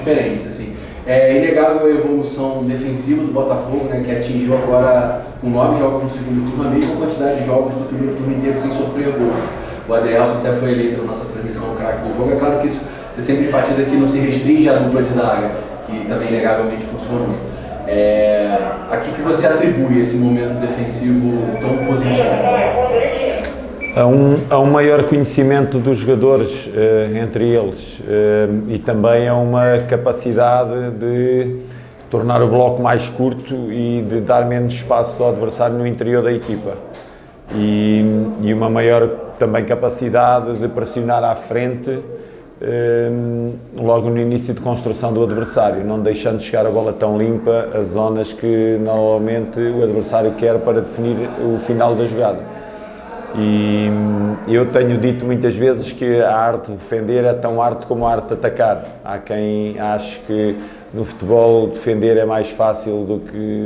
diferentes, assim. É inegável a evolução defensiva do Botafogo, né, que atingiu agora com 9 jogos no segundo turno, a mesma quantidade de jogos do primeiro turno inteiro sem sofrer gols. O Adrielson até foi eleito na nossa transmissão o craque do jogo. É claro que isso você sempre enfatiza que não se restringe à dupla de zaga, que também inegavelmente funcionou. A que você atribui esse momento defensivo tão positivo? A um maior conhecimento dos jogadores entre eles e também a uma capacidade de tornar o bloco mais curto e de dar menos espaço ao adversário no interior da equipa. E uma maior também capacidade de pressionar à frente logo no início de construção do adversário, não deixando chegar a bola tão limpa às zonas que normalmente o adversário quer para definir o final da jogada. E eu tenho dito muitas vezes que a arte de defender é tão arte como a arte de atacar. Há quem ache que no futebol defender é mais fácil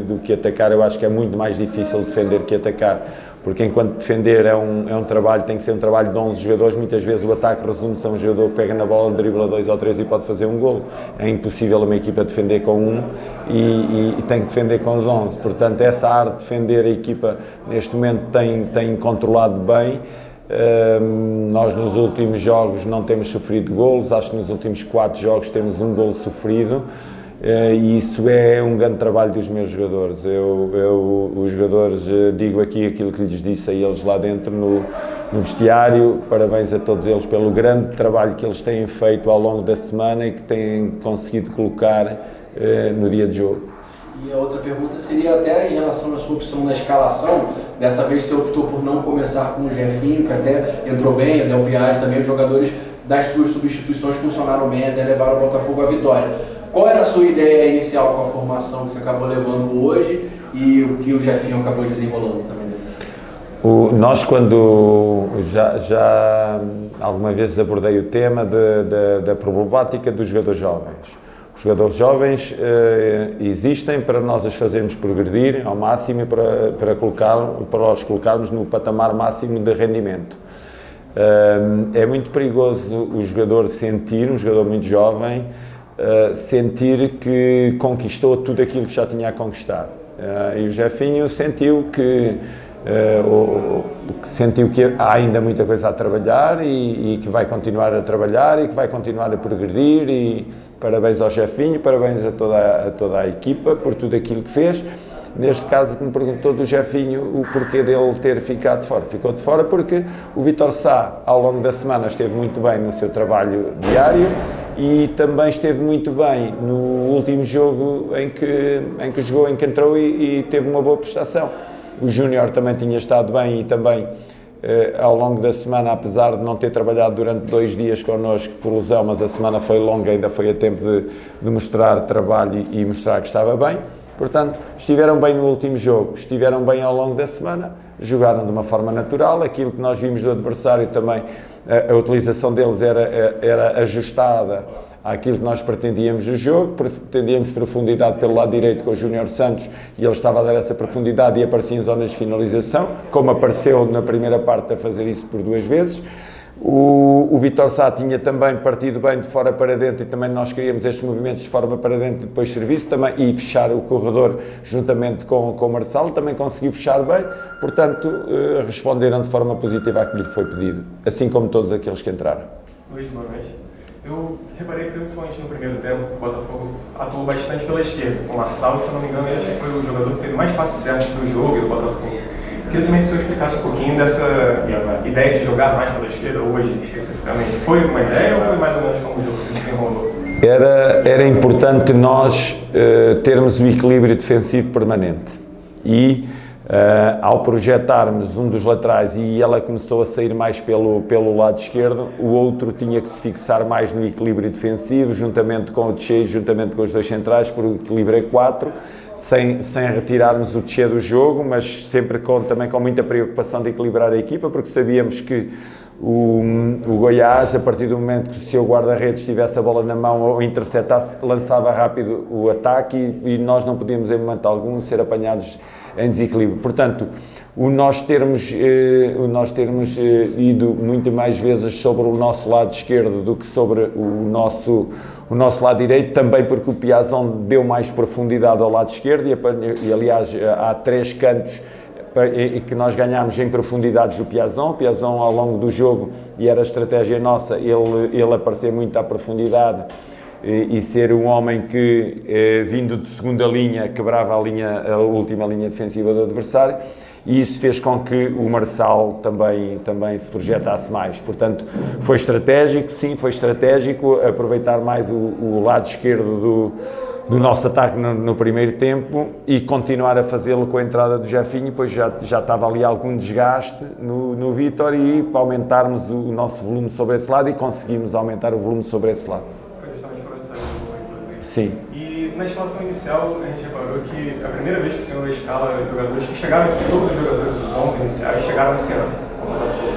do que atacar. Eu acho que é muito mais difícil defender que atacar, porque enquanto defender é um trabalho, tem que ser um trabalho de 11 jogadores, muitas vezes o ataque resume-se a um jogador que pega na bola, dribla 2 ou 3 e pode fazer um golo. É impossível uma equipa defender com um e tem que defender com os 11. Portanto, essa arte de defender a equipa neste momento tem controlado bem. Nós nos últimos jogos não temos sofrido golos, acho que nos últimos 4 jogos temos um golo sofrido. E isso é um grande trabalho dos meus jogadores. Os jogadores, digo aqui aquilo que lhes disse a eles lá dentro no vestiário, parabéns a todos eles pelo grande trabalho que eles têm feito ao longo da semana e que têm conseguido colocar no dia de jogo. E a outra pergunta seria até em relação à sua opção na escalação. Dessa vez você optou por não começar com o Jefinho, que até entrou bem, o Del Piage também, os jogadores das suas substituições funcionaram bem até levar o Botafogo à vitória. Qual era a sua ideia inicial com a formação que você acabou levando hoje e o que o Jefinho acabou desenrolando também? Nós, quando já alguma vez abordei o tema da problemática dos jogadores jovens. Os jogadores jovens existem para nós os fazermos progredir ao máximo e para os colocarmos no patamar máximo de rendimento. É muito perigoso o jogador sentir, um jogador muito jovem, sentir que conquistou tudo aquilo que já tinha a conquistar. E o Jefinho sentiu que há ainda muita coisa a trabalhar e que vai continuar a trabalhar e que vai continuar a progredir. E parabéns ao Jefinho, parabéns a toda a equipa por tudo aquilo que fez. Neste caso, que me perguntou do Jefinho o porquê dele ter ficado de fora. Ficou de fora porque o Vítor Sá, ao longo da semana, esteve muito bem no seu trabalho diário e também esteve muito bem no último jogo em que jogou, em que entrou e teve uma boa prestação. O Júnior também tinha estado bem e também ao longo da semana, apesar de não ter trabalhado durante 2 dias connosco por lesão, mas a semana foi longa, ainda foi a tempo de mostrar trabalho e mostrar que estava bem. Portanto, estiveram bem no último jogo, estiveram bem ao longo da semana, jogaram de uma forma natural, aquilo que nós vimos do adversário também, a utilização deles era ajustada àquilo que nós pretendíamos do jogo, pretendíamos profundidade pelo lado direito com o Júnior Santos e ele estava a dar essa profundidade e aparecia em zonas de finalização, como apareceu na primeira parte a fazer isso por 2 vezes. O Vítor Sá tinha também partido bem de fora para dentro e também nós queríamos estes movimentos de fora para dentro e depois serviço também e fechar o corredor juntamente com o Marçal, também conseguiu fechar bem, portanto responderam de forma positiva àquilo que foi pedido, assim como todos aqueles que entraram. Luís, boa noite. Eu reparei principalmente no primeiro tempo que o Botafogo atuou bastante pela esquerda, com o Marçal, se eu não me engano, ele acho que foi o jogador que teve mais passes certos do jogo e do Botafogo. Queria também que o senhor explicasse um pouquinho dessa ideia de jogar mais pela esquerda hoje, especificamente. Foi uma ideia ou foi mais ou menos como o jogo se desenrolou? Era importante nós termos o equilíbrio defensivo permanente e ao projetarmos um dos laterais e ela começou a sair mais pelo lado esquerdo, o outro tinha que se fixar mais no equilíbrio defensivo, juntamente com o Tchê, juntamente com os 2 centrais, por equilíbrio 4, sem retirarmos o Tchê do jogo, mas sempre também com muita preocupação de equilibrar a equipa, porque sabíamos que o Goiás, a partir do momento que o seu guarda-redes tivesse a bola na mão ou interceptasse, lançava rápido o ataque e nós não podíamos em momento algum ser apanhados em desequilíbrio. Portanto, o nós termos ido muito mais vezes sobre o nosso lado esquerdo do que sobre o o nosso lado direito, também porque o Piazon deu mais profundidade ao lado esquerdo e aliás, há 3 cantos e que nós ganhámos em profundidades do Piazon. O Piazon, ao longo do jogo, e era a estratégia nossa, ele aparecer muito à profundidade e ser um homem que, vindo de segunda linha, quebrava a última linha defensiva do adversário, e isso fez com que o Marçal também se projetasse mais. Portanto, foi estratégico, sim, foi estratégico aproveitar mais o lado esquerdo do nosso ataque no primeiro tempo e continuar a fazê-lo com a entrada do Jefinho, pois já estava ali algum desgaste no Vítor, e para aumentarmos o nosso volume sobre esse lado, e conseguimos aumentar o volume sobre esse lado. Foi justamente por essa boa, inclusive. Sim. E na escalação inicial, a gente reparou que a primeira vez que o senhor escala jogadores que chegaram, todos os jogadores dos 11 iniciais chegaram esse ano, com o Botafogo.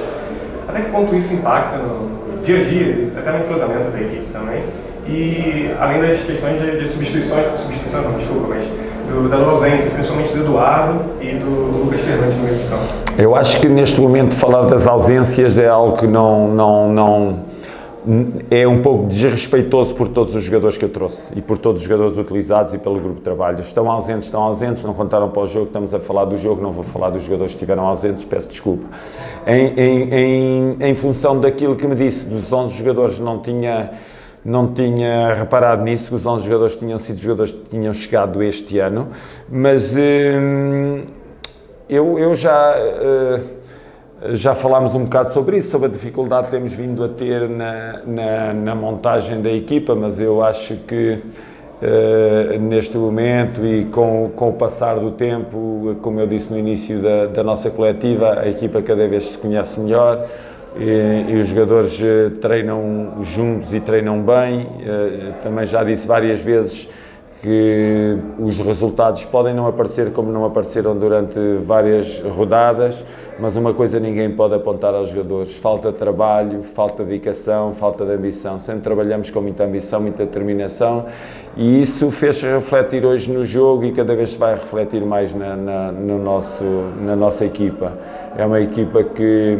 Até que ponto isso impacta no dia a dia, até no entrosamento da equipe também? E além das questões de substituição não, desculpa, mas da ausência, principalmente do Eduardo e do Lucas Fernandes no meio de campo. Eu acho que neste momento falar das ausências é algo que é um pouco desrespeitoso por todos os jogadores que eu trouxe e por todos os jogadores utilizados e pelo grupo de trabalho. Estão ausentes, não contaram para o jogo, estamos a falar do jogo, não vou falar dos jogadores que estiveram ausentes, peço desculpa. Em função daquilo que me disse, dos 11 jogadores, não tinha reparado nisso, que os 11 jogadores tinham sido jogadores que tinham chegado este ano, mas eu já falámos um bocado sobre isso, sobre a dificuldade que temos vindo a ter na montagem da equipa, mas eu acho que neste momento e com o passar do tempo, como eu disse no início da nossa coletiva, a equipa cada vez se conhece melhor. E os jogadores treinam juntos e treinam bem. Também já disse várias vezes que os resultados podem não aparecer como não apareceram durante várias rodadas, mas uma coisa ninguém pode apontar aos jogadores: falta de trabalho, falta de dedicação, falta de ambição. Sempre trabalhamos com muita ambição, muita determinação, e isso fez refletir hoje no jogo e cada vez se vai refletir mais na nossa equipa. É uma equipa que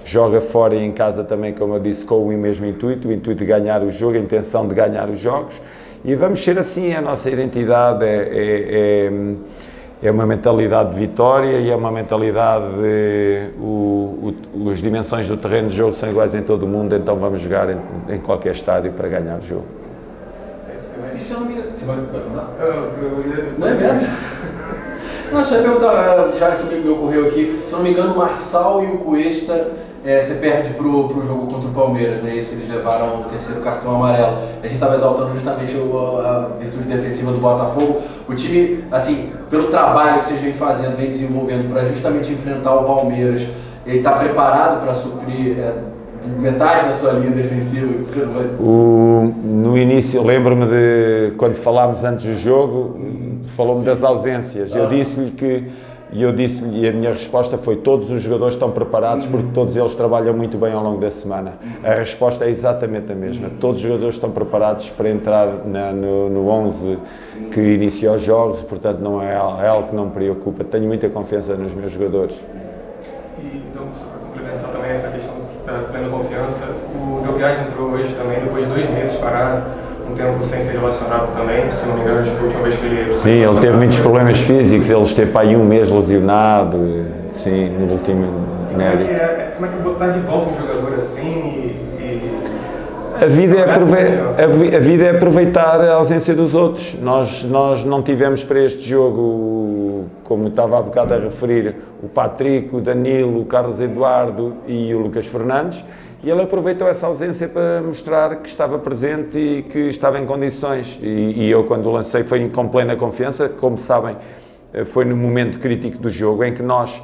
joga fora e em casa também, como eu disse, com o mesmo intuito, o intuito de ganhar o jogo, a intenção de ganhar os jogos, e vamos ser assim. A nossa identidade é uma mentalidade de vitória e é uma mentalidade as dimensões do terreno de jogo são iguais em todo o mundo, então vamos jogar em qualquer estádio para ganhar o jogo. Isso é uma... Você vai perguntar? Não é mesmo? Não, só ia perguntar, já que me ocorreu aqui, se eu não me engano, o Marçal e o Cuesta, você perde pro jogo contra o Palmeiras, né? Isso, eles levaram o terceiro cartão amarelo. A gente estava exaltando justamente a virtude defensiva do Botafogo. O time, assim, pelo trabalho que vocês vêm fazendo, vem desenvolvendo para justamente enfrentar o Palmeiras, ele está preparado para suprir metade da sua linha defensiva? No início, lembro-me de quando falámos antes do jogo, falou-me das ausências. Eu disse-lhe e a minha resposta foi: todos os jogadores estão preparados porque todos eles trabalham muito bem ao longo da semana. A resposta é exatamente a mesma. Todos os jogadores estão preparados para entrar no 11 que inicia os jogos, portanto não é algo que não me preocupa. Tenho muita confiança nos meus jogadores. E então, para complementar também essa questão da plena confiança, o Del Piazza entrou hoje também, depois de 2 meses parado, um tempo sem ser relacionado também, se não me engano, a última vez que ele... Sim, ele teve muitos problemas físicos, ele esteve para aí 1 mês lesionado, sim, no último médico. Como é que botar de volta um jogador assim A vida é aproveitar a ausência dos outros. Nós não tivemos para este jogo, como estava há bocado a referir, o Patrick, o Danilo, o Carlos Eduardo e o Lucas Fernandes, e ele aproveitou essa ausência para mostrar que estava presente e que estava em condições. E eu, quando o lancei, foi com plena confiança. Como sabem, foi no momento crítico do jogo em que nós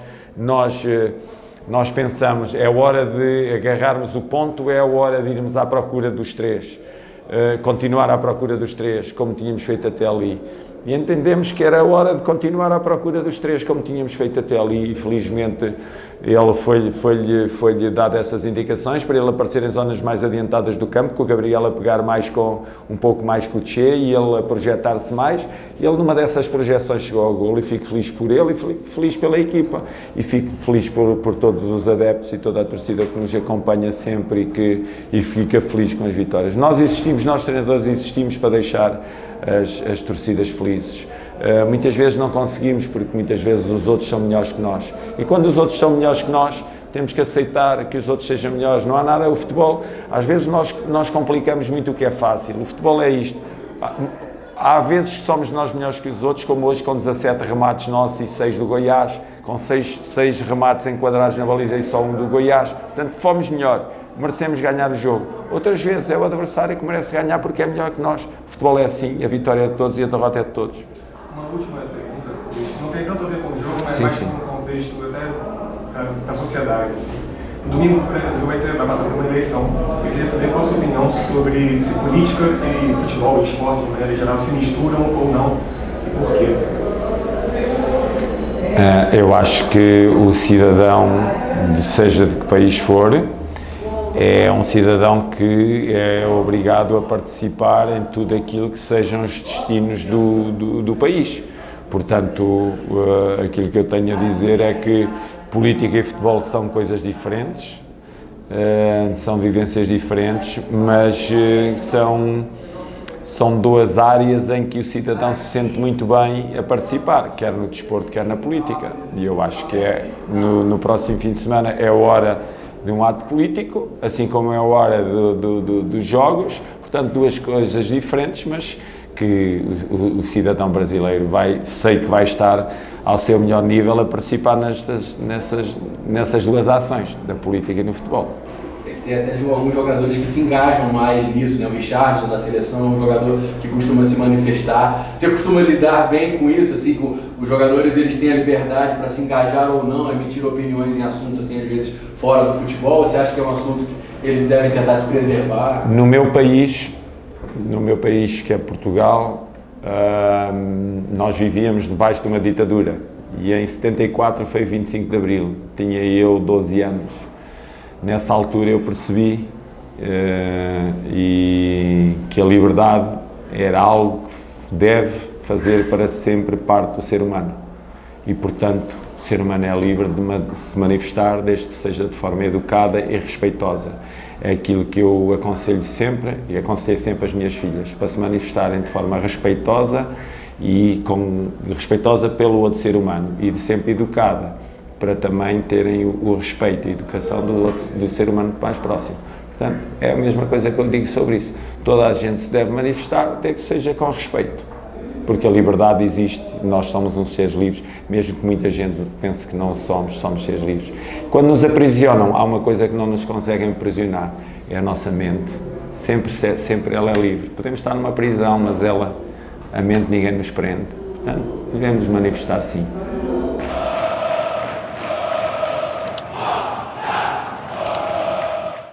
pensamos: é hora de agarrarmos o ponto, é hora de irmos à procura dos 3, continuar à procura dos 3, como tínhamos feito até ali. E entendemos que era hora de continuar à procura dos 3, como tínhamos feito até ali, e felizmente Ele foi-lhe dado essas indicações para ele aparecer em zonas mais adiantadas do campo, com o Gabriel a pegar um pouco mais com o Tchê e ele a projetar-se mais. E ele, numa dessas projeções, chegou ao golo e fico feliz por ele e fico feliz pela equipa. E fico feliz por todos os adeptos e toda a torcida que nos acompanha sempre e fica feliz com as vitórias. Nós treinadores existimos para deixar as torcidas felizes. Muitas vezes não conseguimos, porque muitas vezes os outros são melhores que nós. E quando os outros são melhores que nós, temos que aceitar que os outros sejam melhores. Não há nada, o futebol, às vezes nós complicamos muito o que é fácil. O futebol é isto. Há vezes que somos nós melhores que os outros, como hoje com 17 remates nossos e 6 do Goiás, com 6 remates enquadrados na baliza e só um do Goiás. Portanto, fomos melhor, merecemos ganhar o jogo. Outras vezes é o adversário que merece ganhar porque é melhor que nós. O futebol é assim, a vitória é de todos e a derrota é de todos. Uma última pergunta, não tem tanto a ver com o jogo, mas mais no contexto até da sociedade. Assim. No domingo o Brasil vai passar por uma eleição. Eu queria saber qual a sua opinião sobre se política e futebol, e esporte, de maneira geral, se misturam ou não, e por quê? Eu acho que o cidadão, seja de que país for, é um cidadão que é obrigado a participar em tudo aquilo que sejam os destinos do país. Portanto, aquilo que eu tenho a dizer é que política e futebol são coisas diferentes, são vivências diferentes, mas são duas áreas em que o cidadão se sente muito bem a participar, quer no desporto, quer na política. E eu acho que no próximo fim de semana é a hora de um ato político, assim como é a hora dos jogos, portanto duas coisas diferentes, mas que o cidadão brasileiro sei que vai estar ao seu melhor nível a participar nessas duas ações, da política e no futebol. Tem até alguns jogadores que se engajam mais nisso, né? O Richarlison da seleção é um jogador que costuma se manifestar. Você costuma lidar bem com isso, assim, com os jogadores, eles têm a liberdade para se engajar ou não, emitir opiniões em assuntos, assim, às vezes fora do futebol? Você acha que é um assunto que eles devem tentar se preservar? No meu país, que é Portugal, nós vivíamos debaixo de uma ditadura e em 74 foi 25 de Abril, tinha eu 12 anos. Nessa altura eu percebi que a liberdade era algo que deve fazer para sempre parte do ser humano e, portanto, o ser humano é livre de se manifestar desde que seja de forma educada e respeitosa. É aquilo que eu aconselho sempre e aconselhei sempre as minhas filhas, para se manifestarem de forma respeitosa e respeitosa pelo outro ser humano e sempre educada, para também terem o respeito e a educação do ser humano mais próximo. Portanto, é a mesma coisa que eu digo sobre isso. Toda a gente se deve manifestar, até que seja com respeito, porque a liberdade existe, nós somos uns seres livres, mesmo que muita gente pense que não somos seres livres. Quando nos aprisionam, há uma coisa que não nos conseguem aprisionar, é a nossa mente. Sempre ela é livre. Podemos estar numa prisão, mas a mente ninguém nos prende. Portanto, devemos manifestar sim.